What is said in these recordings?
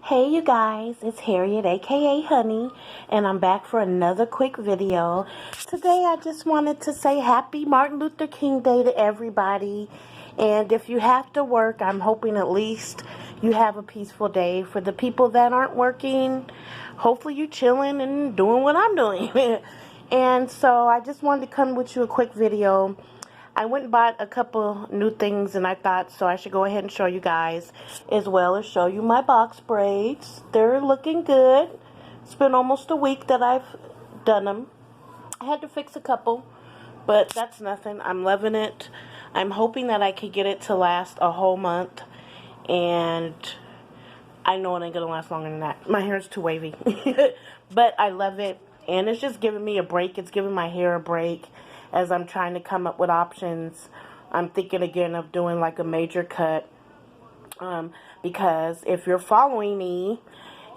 Hey you guys, it's Harriet aka Honey, and I'm back for another quick video. Today I just wanted to say happy Martin Luther King Day to everybody. And if you have to work, I'm hoping at least you have a peaceful day. For the people that aren't working, hopefully you're chilling and doing what I'm doing. And so I just wanted to come with you a quick video. I went and bought a couple new things, and I thought so I should go ahead and show you guys, as well as show you my box braids. They're looking good. It's been almost a week that I've done them. I had to fix a couple, but that's nothing. I'm loving it. I'm hoping that I can get it to last a whole month, and I know it ain't gonna last longer than that. My hair is too wavy. But I love it, and it's just giving me a break. It's giving my hair a break as I'm trying to come up with options. I'm thinking again of doing like a major cut, because if you're following me,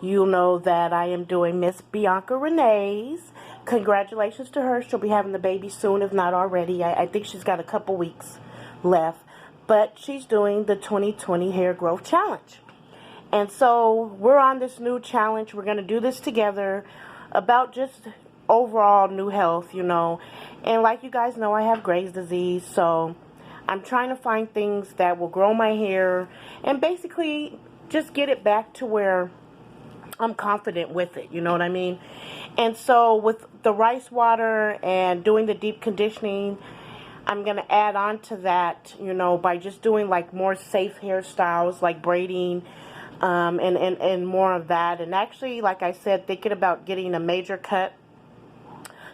you'll know that I am doing Miss Bianca Renee's. Congratulations to her. She'll be having the baby soon, if not already. I think she's got a couple weeks left. But she's doing the 2020 Hair Growth Challenge. And so we're on this new challenge. We're going to do this together about just overall new health, you know. And like you guys know, I have Graves' disease, so I'm trying to find things that will grow my hair and basically just get it back to where I'm confident with it, you know what I mean? And so with the rice water and doing the deep conditioning, I'm going to add on to that, you know, by just doing like more safe hairstyles like braiding, and more of that. And actually, like I said, thinking about getting a major cut,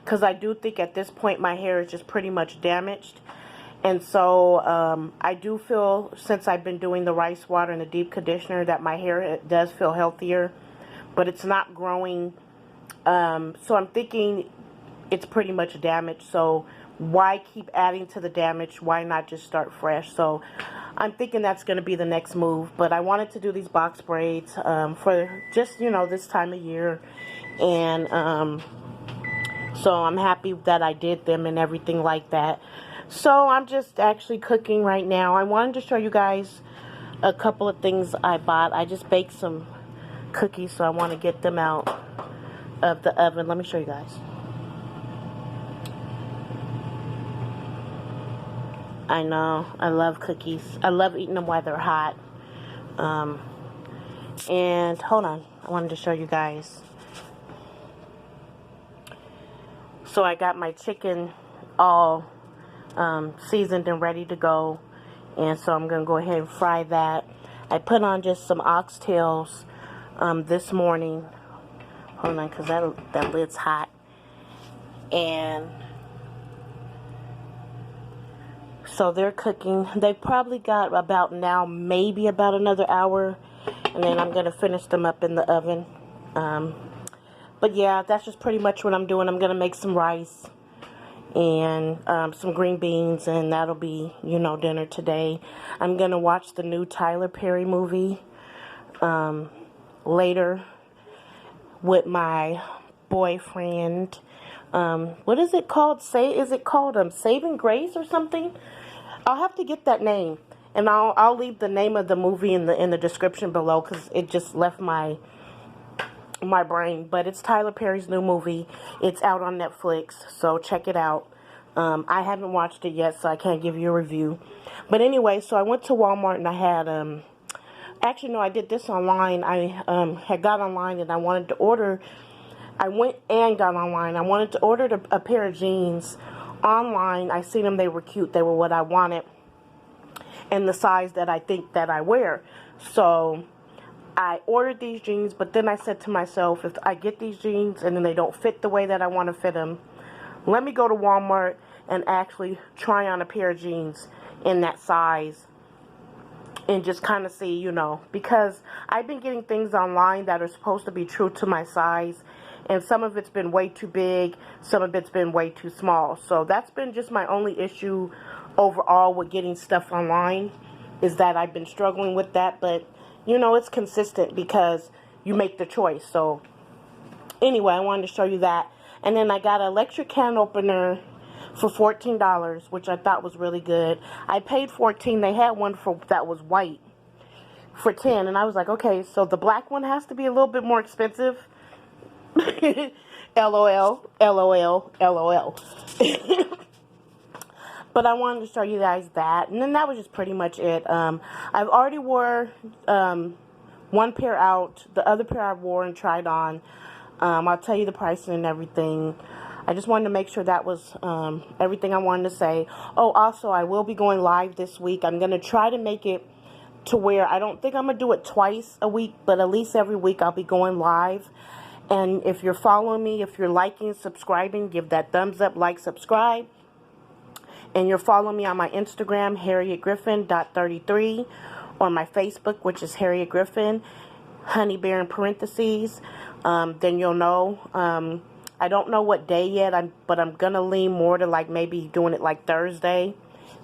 because I do think at this point my hair is just pretty much damaged. And so I do feel, since I've been doing the rice water and the deep conditioner, that my hair does feel healthier, but it's not growing. So I'm thinking it's pretty much damaged. So why keep adding to the damage? Why not just start fresh? So I'm thinking that's going to be the next move. But I wanted to do these box braids for just, you know, this time of year. And so I'm happy that I did them and everything like that. So I'm just actually cooking right now. I wanted to show you guys a couple of things I bought. I just baked some cookies, so I want to get them out of the oven. Let me show you guys. I know, I love cookies. I love eating them while they're hot. And hold on, I wanted to show you guys. So I got my chicken all seasoned and ready to go, and so I'm gonna go ahead and fry that. I put on just some oxtails this morning. Hold on, because that lid's hot. And so they're cooking. They probably got about now maybe about another hour, and then I'm gonna finish them up in the oven. But yeah, that's just pretty much what I'm doing. I'm gonna make some rice and some green beans, and that'll be, you know, dinner today. I'm gonna watch the new Tyler Perry movie later with my boyfriend. What is it called? Is it called Saving Grace or something? I'll have to get that name, and I'll leave the name of the movie in the description below, because it just left my brain. But it's Tyler Perry's new movie. It's out on Netflix, so check it out. I haven't watched it yet, so I can't give you a review. But anyway, so I went to Walmart, and I had actually no, I did this online. I had got online, and I wanted to order. I went and got online. I wanted to order a pair of jeans online. I seen them. They were cute. They were what I wanted and the size that I think that I wear. So I ordered these jeans, but then I said to myself, if I get these jeans and then they don't fit the way that I want to fit them, let me go to Walmart and actually try on a pair of jeans in that size and just kind of see, you know, because I've been getting things online that are supposed to be true to my size, and some of it's been way too big, some of it's been way too small. So that's been just my only issue overall with getting stuff online, is that I've been struggling with that. But you know, it's consistent because you make the choice. So anyway, I wanted to show you that. And then I got an electric can opener for $14, which I thought was really good. I paid $14. They had one that was white for 10. And I was like, okay, so the black one has to be a little bit more expensive. LOL, LOL, LOL. But I wanted to show you guys that. And then that was just pretty much it. I've already wore one pair out. The other pair I wore and tried on. I'll tell you the pricing and everything. I just wanted to make sure that was everything I wanted to say. Oh, also, I will be going live this week. I'm going to try to make it to where I don't think I'm going to do it twice a week, but at least every week I'll be going live. And if you're following me, if you're liking, subscribing, give that thumbs up, like, subscribe. And you're following me on my Instagram, HarrietGriffin.33, or my Facebook, which is Harriet Griffin, Honey Bear in parentheses. Then you'll know. I don't know what day yet, but I'm going to lean more to like maybe doing it like Thursday.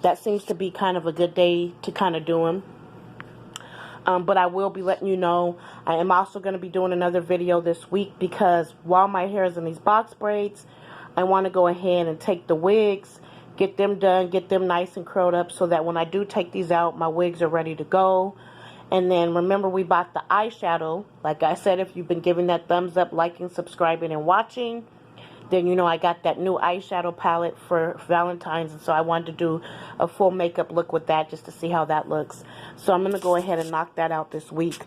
That seems to be kind of a good day to kind of do them. But I will be letting you know. I am also going to be doing another video this week because while my hair is in these box braids, I want to go ahead and take the wigs, get them done, get them nice and curled up so that when I do take these out, my wigs are ready to go. And then remember, we bought the eyeshadow. Like I said, if you've been giving that thumbs up, liking, subscribing, and watching, then you know I got that new eyeshadow palette for Valentine's. And so I wanted to do a full makeup look with that just to see how that looks. So I'm going to go ahead and knock that out this week.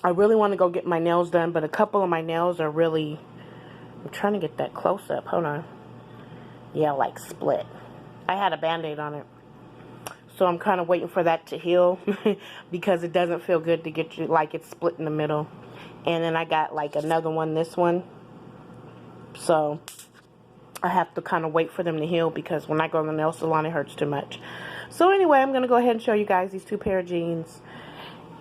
I really want to go get my nails done, but a couple of my nails are really... I'm trying to get that close up. Hold on. Yeah, like split. I had a Band-Aid on it. So I'm kind of waiting for that to heal because it doesn't feel good to get you like it's split in the middle. And then I got like another one, this one. So I have to kind of wait for them to heal because when I go to the nail salon, it hurts too much. So anyway, I'm going to go ahead and show you guys these two pair of jeans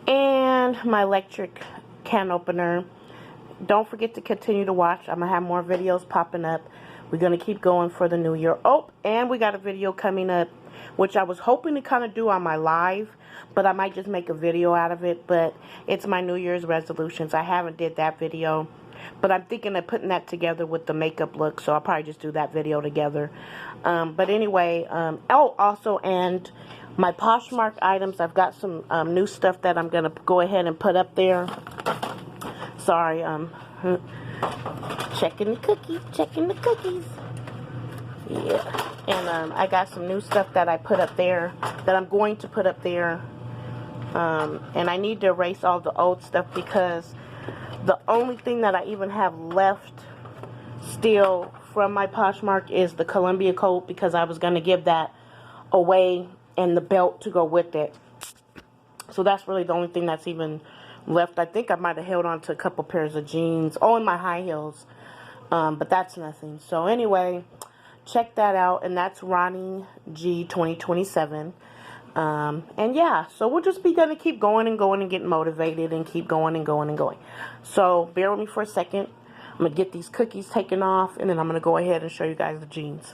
and my electric can opener. Don't forget to continue to watch. I'm going to have more videos popping up. We're going to keep going for the new year. Oh, and we got a video coming up, which I was hoping to kind of do on my live, but I might just make a video out of it. But it's my New Year's resolutions. I haven't did that video, but I'm thinking of putting that together with the makeup look, so I'll probably just do that video together. But anyway, oh, also, and my Poshmark items, I've got some new stuff that I'm going to go ahead and put up there. Sorry, checking the cookies, checking the cookies. Yeah, and I got some new stuff that I put up there, that I'm going to put up there. And I need to erase all the old stuff because the only thing that I even have left still from my Poshmark is the Columbia coat, because I was going to give that away and the belt to go with it. So that's really the only thing that's even left. I think I might have held on to a couple pairs of jeans. Oh, and my high heels. But that's nothing. So anyway, check that out. And that's Ronnie G 2027. And yeah, so we'll just be going to keep going and going and getting motivated and keep going and going and going. So bear with me for a second. I'm going to get these cookies taken off, and then I'm going to go ahead and show you guys the jeans.